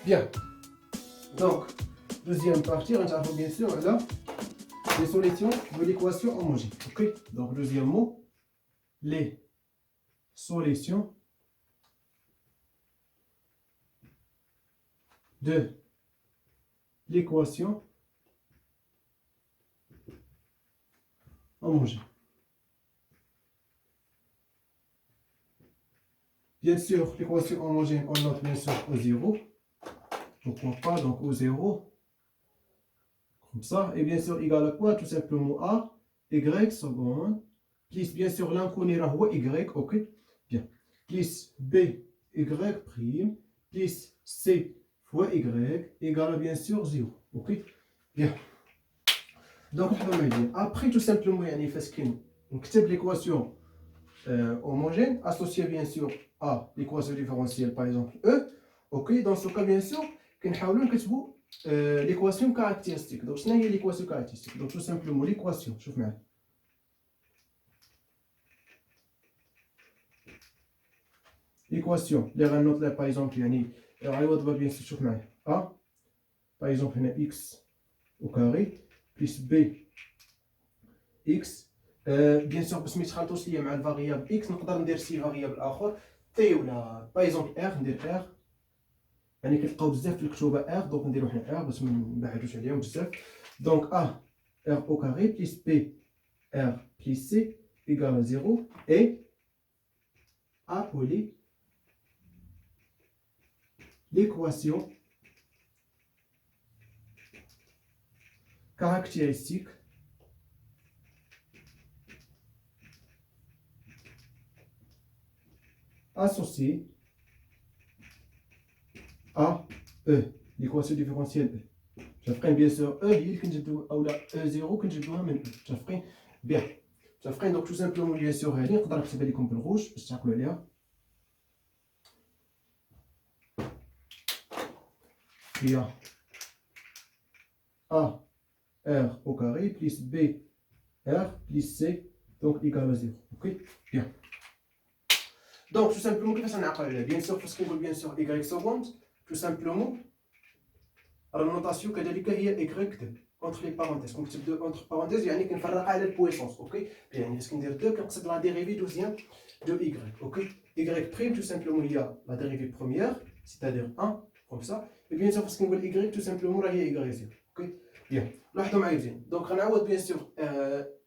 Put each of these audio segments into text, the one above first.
Bien. Donc, deuxième partie, on va bien sûr là, les solutions de l'équation homogène. Ok. Donc, deuxième mot, les solutions de l'équation homogène. Bien sûr, l'équation homogène, on note bien sûr au 0. Pourquoi pas, donc au 0. Comme ça. Et bien sûr, égal à quoi? Tout simplement A, Y seconde, plus bien sûr l'inconnu est Y, ok? Bien. Plus B, Y prime, plus C fois Y, égal à bien sûr 0. Ok? Bien. Donc, après tout simplement, il y a l'équation homogène associée bien sûr à l'équation différentielle, par exemple E. Ok? Dans ce cas, bien sûr, nous l'équation caractéristique. Donc, ce n'est l'équation caractéristique. Donc, tout simplement, l'équation. Je vais l'équation. Les renotes là, par exemple, bien sûr, A, par exemple, x au carré, plus b, x. Bien sûr, parce que nous avons aussi la variable x, nous pouvons dire si variable autre, t ou là, par exemple, r, ندير r. يعني كتلقاو بزاف في الكتوبه ار دونك نديرو حنا ار باش ما نبعدوش عليهم بزاف دونك ا ار او كاري بليس بي ار بليس سي ايكال 0 اي appeler l'équation caractéristique associée à E, l'équation différentielle E. J'affreine bien sûr E, ou la E0 que je dois même E. J'affreine bien. J'affreine donc tout simplement bien sûr R, on va faire comme le rouge, je sais que là. Il y a A R au carré plus B R plus C donc égal à 0. Ok? Bien. Donc tout simplement, bien sûr, parce qu'on veut bien sûr Y seconde, tout simplement. Alors, la notation كذلك هي Y entre les parenthèses. Comme tu dis entre parenthèses, يعني كنفرق على البويسونس. Ok? Bien, ce qu'on dit deux, c'est la dérivée deuxième de Y. Ok? Y prime, tout simplement, il y a la dérivée première, c'est-à-dire 1, comme ça. Et bien sûr, parce qu'on veut Y, tout simplement, là, il y a Y0. Ok? Bien. لاحظوا معايا مزيان. Donc, on a bien sûr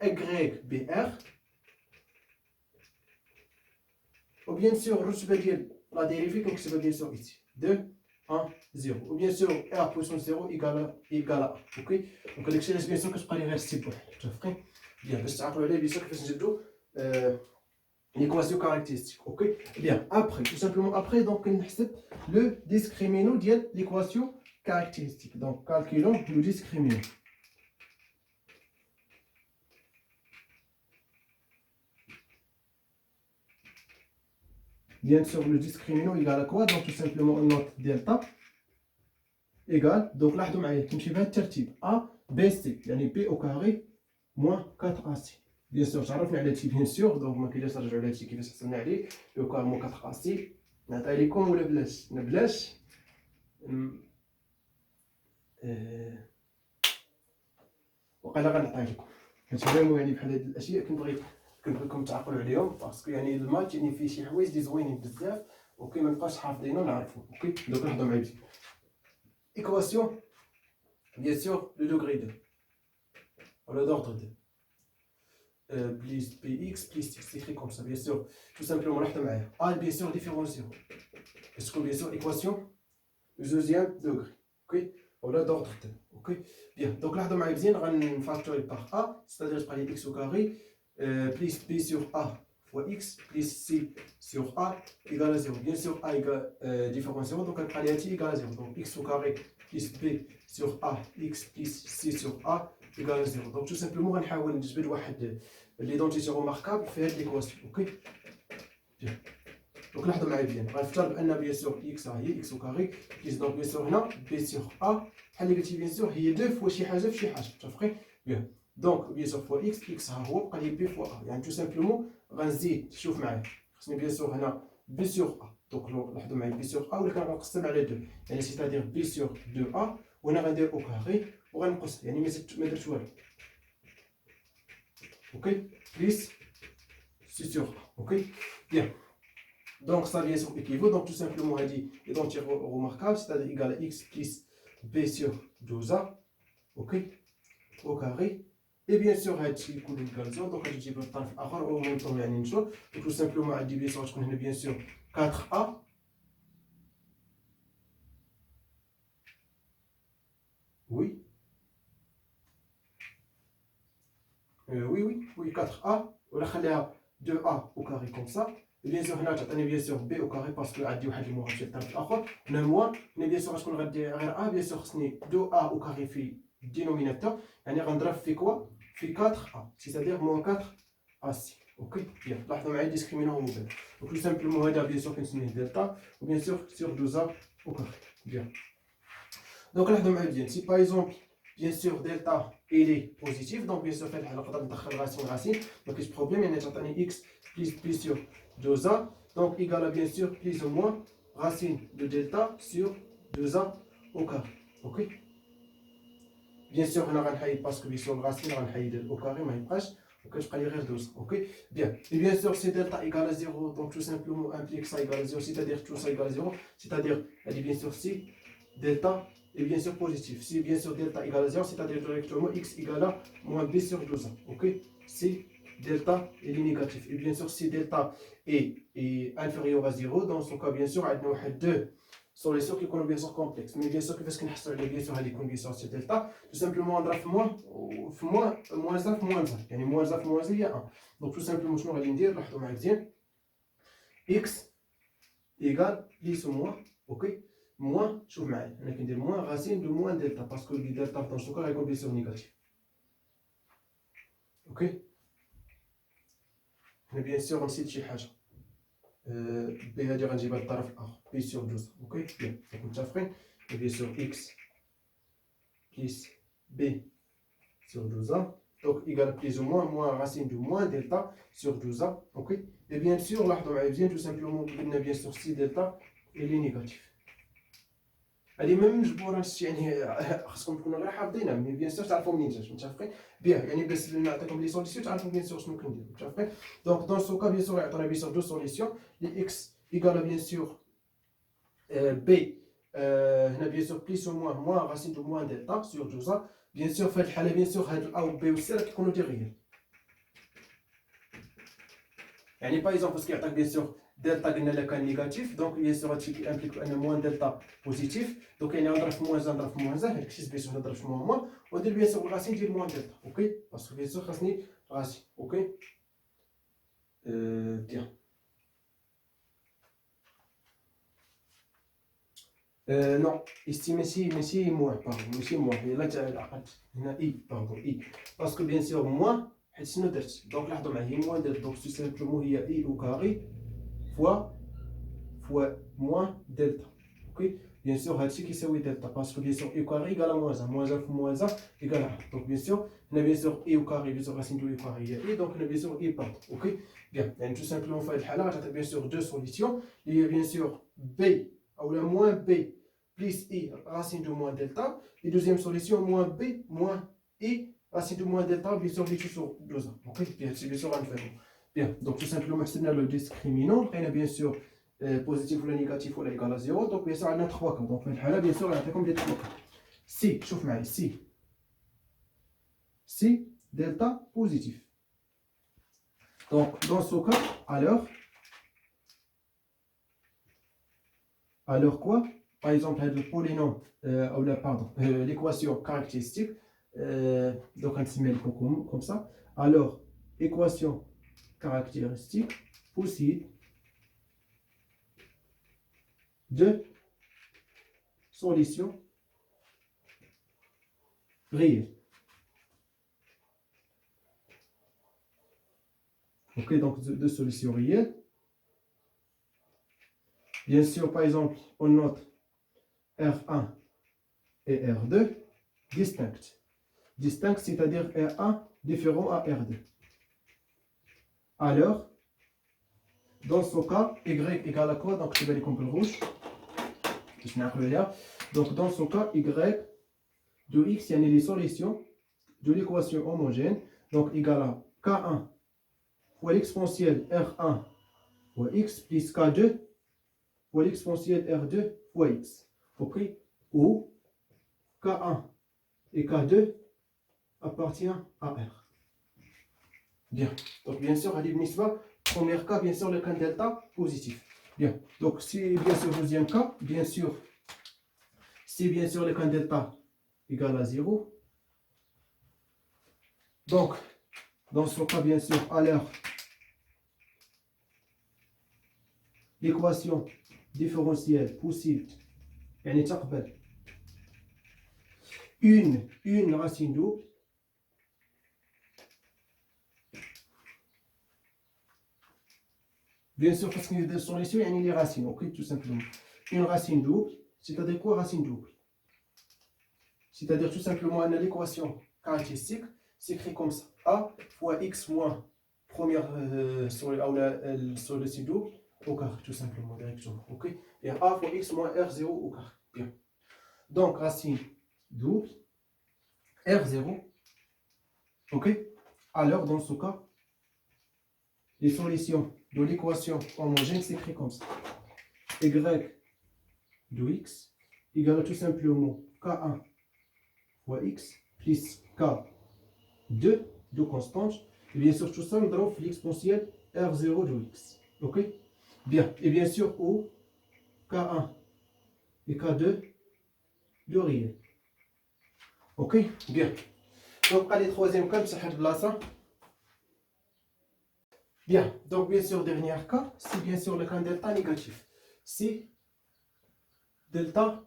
Y BR. Ou bien sûr, la dérivée, comme c'est bien sûr ici. 2, 1, 0. Ou bien sûr, R puissance 0 égale à 1. Ok? Donc, l'excellence, bien sûr, que je prends les restes, c'est bon. Bien, parce que bien sûr, que je l'équation caractéristique. Ok? Bien, après, tout simplement, après, donc, on accepte le discriminant de l'équation caractéristique. Donc, calculons le discriminant. Bien sûr, le discriminant égal à quoi? Donc, tout simplement, on note delta égale. Donc, là, on va faire الترتيب A, B, C. يعني B au carré moins 4AC. Bien sûr, تعرفنا على هادشي bien sûr. Donc, ما كاينش نرجعوا لهادشي كيفاش حصلنا عليه. B au carré moins 4AC. نعطي لكم ولا بلاش؟ بلاش. وقيلا غنعطيه لكم. حيت فريمون يعني بحال هاد الاشياء كنبغيكم تعقلوا عليهم باسكو يعني المات يعني فيه شي حوايج اللي زوينين بزاف وكي ما نبقاش حافظينهم نعرفهم. اوكي دوك نهضروا معايا مزيان. Équation, bien sûr, le degré 2, ou le d'ordre 2. Plus px plus x, c'est écrit comme ça, bien sûr. Tout simplement, A, bien sûr, différent 0. Est-ce que, bien sûr, équation, deuxième degré. Ok? Ou le d'ordre 2. Ok? Bien. Donc là, on va factoriser par A, c'est-à-dire je prends x au carré, plus b sur A fois x, plus c sur A égale à 0. Bien sûr, A égale différent 0, donc on va égale à 0. Donc x au carré plus b sur A, x plus c sur A égale à 0. Donc tout simplement, on va نجبد l'identité remarquable في هذه l'équation. Ok? Bien. Donc là, on va نفترض بأن bien sûr x هي x au carré plus donc bien sûr هنا b sur A بحال اللي قلتي bien sûr هي 2 fois شي حاجة في شي حاجة. متفقين؟ Bien. Donc bien sûr fois x ها هو بقى لي b fois A. يعني tout simplement غنزيد شوف معايا خصني bien sûr هنا b sur A دونك لاحظوا معايا بي سور ا ولكن غنقسم على 2 يعني سيتادير بي سور 2 ا وانا غندير او كاري وغنقص يعني ما درتش والو اوكي بليس سي سور ok bien donc ça bien sûr équivaut donc tout simplement on a dit identité remarquable c'est-à-dire égal à x plus b sur 12a ok au carré et bien sûr هادشي يكون égal 0 donc غادي تجيب الطرف الاخر او مونطون يعني نشوف donc tout simplement عندي بي سور تكون هنا bien sûr 4a oui oui 4a ولا خليها 2a au carré comme ça et bien sûr هنا تعطيني bien sûr b au carré parce que عندي واحد الموها في الطرف الاخر هنا موان هنا bien sûr غتكون غادي غير a bien sûr خصني 2a au carré في الدينوميناتور يعني غنضرب في كوا في 4a c'est-à-dire moins 4ac ok bien لاحظوا معايا ديسكريمينون هو مبين donc tout simplement هذا bien sûr كنسميه دلتا و bien sûr sur 2a au carré bien donc لاحظوا معايا مزيان si par exemple bien sûr delta il est positif donc bien sûr في الحاله نقدر ندخل racine ما كاينش بروبليم يعني تعطيني x plus sur 2a donc égal à bien sûr plus ou moins racine de delta sur 2a au carré ok bien sûr هنا غنحيد باسكو bien sûr racine غنحيد au carré ما يبقاش وكتبقى لي غير 12 ok bien et bien sûr si delta égale à 0 donc tout simplement implique ça égale à 0 c'est-à-dire tout ça égale à 0 c'est-à-dire elle est bien sûr si delta est bien sûr positif. Si bien sûr delta égale à 0, c'est-à-dire directement x égale à moins b sur 12. Ok. Si delta est négatif. Et bien sûr, si delta est inférieur à 0, dans ce cas, bien sûr, on a deux solutions qui sont bien sûr complexes. Mais bien sûr, qu'est-ce qu'on a bien sûr, les conditions sur delta, tout simplement, on a moins 1, moins 1. Yani moins 1, moins 1, il y a 1. Donc tout simplement, je vais dire, x égale plus ou moins, ok. moins شوف معايا انا كندير moins racine de moins delta parce que le delta dans ce cas غيكون bien sûr négatif ok هنا bien sûr نسيت شي حاجه b هادي غنجيبها للطرف الاخر b sur 12 اوكي بيان دونك متفقين bien sûr x plus b sur 12a donc égal plus ou moins racine de moins delta sur 12a ok et bien sûr لاحظوا معايا مزيان tout simplement قلنا bien sûr si delta il est négatif هادي ما مجبوره يعني خاصكم تكونوا غير حافظينها مي بيان سور تعرفوا منين جات متفقين بيان يعني باش نعطيكم لي سوليسيون تعرفوا بيان سور شنو كندير متفقين دونك دون سو كا بيان سور يعطينا بيان سور دو سوليسيون لي اكس ايكال بيان سور بي هنا بيان سور بليس او موان راسين دو موان دلتا سور 12 بيان سور في هاد الحاله بيان سور هاد الاو بي و سي راه كيكونوا دي ريال يعني باغ اكزومبل باسكو يعطيك بيان سور دلتا قلنا لك كان نيجاتيف دونك بيان سور هادشي كيامبليك ان موان دلتا بوزيتيف دونك يعني نضرب في موان نضرب في موان هاداك الشيء سبيسيال نضرب في موان وندير بيان سور الراسين ديال موان دلتا اوكي باسكو بيان سور خاصني راسين اوكي بيان نو استي ماشي موان باردون ماشي موان يلاه تعقدت هنا اي باردون اي باسكو بيان سور موان حيت شنو درت دونك لاحظوا معايا هي موان دلتا دونك سي سامبلومون هي اي او كاري fois moins delta. Ok. Bien sûr, هادشي كيساوي delta parce que bien sûr e au carré égale à moins 1. Moins 1 fois moins 1 égale à 1. Donc bien sûr, on a bien sûr e au carré, bien sûr racine de e au carré et donc on a bien sûr e part. Ok. Bien. Donc tout simplement, في هاد الحالة غتعطي bien sûr deux solutions. Il y a bien sûr b ou la moins b plus e racine de moins delta. Et deuxième solution moins b moins e racine de moins delta bien sûr les sur 2 ans. Ok. Bien, c'est bien sûr un fait. Bien. Donc tout simplement, c'est le discriminant. On a bien sûr positif ولا négatif ولا égal à 0 donc bien sûr عندنا 3 cas donc في الحاله bien sûr نعطيكم لي 3 cas si شوف معايا si delta positif donc dans ce cas alors quoi par exemple le polynôme ou la pardon l'équation caractéristique donc on se met comme ça alors équation caractéristique possible de solution réelle. Ok, donc de solutions réelles. Bien sûr, par exemple, on note R1 et R2 distincts. Distincts, c'est-à-dire R1 différent à R2. Alors, Dans ce cas, y égale à quoi? Donc, je vais aller comme le rouge. Donc, dans ce cas, y de x, il y a les solutions de l'équation homogène. Donc, égale à k1 fois l'exponentielle r1 fois x plus k2 fois l'exponentielle r2 fois x. OK? Où k1 et k2 appartient à r. Bien. Donc, bien sûr, premier cas, bien sûr, le cas delta positif. Bien. Donc, si bien sûr, deuxième cas, bien sûr, si bien sûr le cas delta égale à 0. Donc, dans ce cas, bien sûr, alors, l'équation différentielle possible, elle est une racine double. Bien sûr, parce qu'il y a des solutions, il y a les racines, ok, tout simplement. Une racine double, c'est-à-dire quoi racine double? C'est-à-dire tout simplement l'équation caractéristique s'écrit comme ça. A fois x moins première sur le racine double au carré, tout simplement, directement. Ok? Et A fois x moins R0 au carré. Bien. Donc, racine double, R0. Ok? Alors, dans ce cas, les solutions de l'équation homogène s'écrit comme ça. Y de x égale tout simplement K1 fois x plus K2 de constante. Et bien sûr, tout ça, nous avons l'exponentielle R0 de x. Ok? Bien. Et bien sûr, où K1 et K2 de réel. Ok? Bien. Donc, allez, troisième cas, ça fait ça. Bien. Donc, bien sûr, dernier cas, c'est bien sûr le cas delta négatif. C'est delta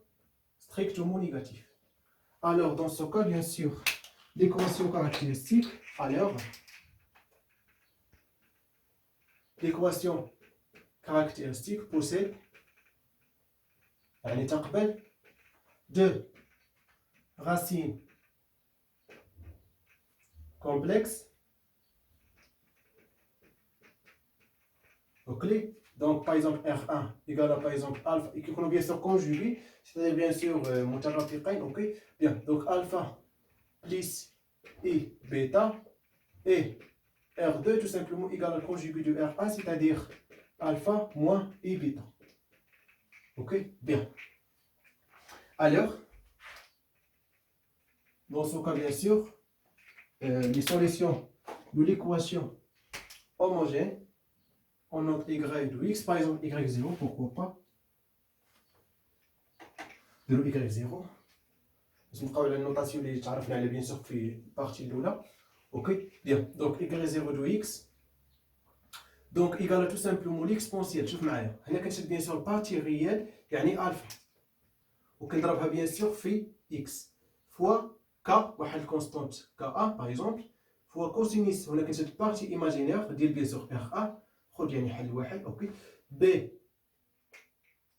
strictement négatif. Alors, dans ce cas, bien sûr, l'équation caractéristique, alors, l'équation caractéristique possède يعني تقبل deux racines complexes. Ok? Donc, par exemple, R1 égale à, par exemple, alpha, et qui est bien sûr conjugué, c'est-à-dire bien sûr, مترافقين, ok? Bien, donc alpha plus I bêta et R2 tout simplement égal au conjugué de R1, c'est-à-dire alpha moins I bêta. Ok? Bien. Alors, dans ce cas, bien sûr, les solutions de l'équation homogène, on note y de x, par exemple y0, pourquoi pas, de y0. نبقاو على النوتاسيون اللي تعرفنا عليها bien sûr في البارتي الاولى. Ok, bien. Donc y0 de x, donc égale tout simplement l'exponentielle. شوف معايا هنا كنشد bien sûr partie réelle يعني الفا وكنضربها bien sûr في x fois k واحد الكونستانت k1 par exemple fois cosinus هنا كنشد partie imaginaire ديال bien sûr r1 خذ يعني حل واحد. ok, b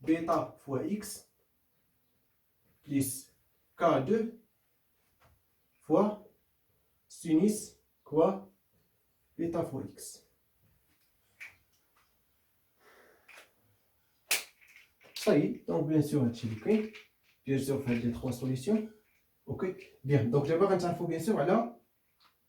bêta fois x plus k2 fois sinus quoi bêta fois x. Ça y est, donc bien sûr, bien sûr, faire les trois solutions. Ok, bien. Donc d'abord, on faut bien sûr alors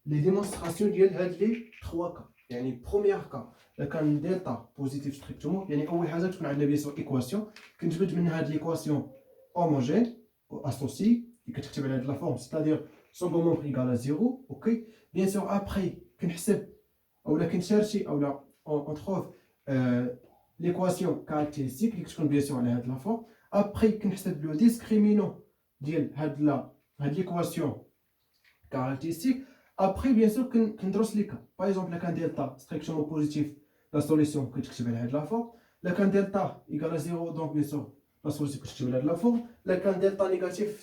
les démonstrations de les trois cas. يعني premier cas, le cas delta positif strictement. يعني أول حاجة تكون عندنا bien sûr équation. كنجبد من هذه l'équation homogène associée اللي كتكتب على هذه la forme, c'est-à-dire son nombre égal à 0. Ok, bien sûr après كنحسب أو لا كنشارشي أو لا on trouve l'équation caractéristique اللي كتكون bien sûr على هذه la forme. Après كنحسب le discriminant ديال هاد l'équation caractéristique. Après bien sûr كندرس les cas. Par exemple le cas delta strictement positif, la solution كتكتب على هاد la forme. Le cas delta égale à 0, donc bien sûr la solution كتكتب على هاد la forme. Le cas delta négatif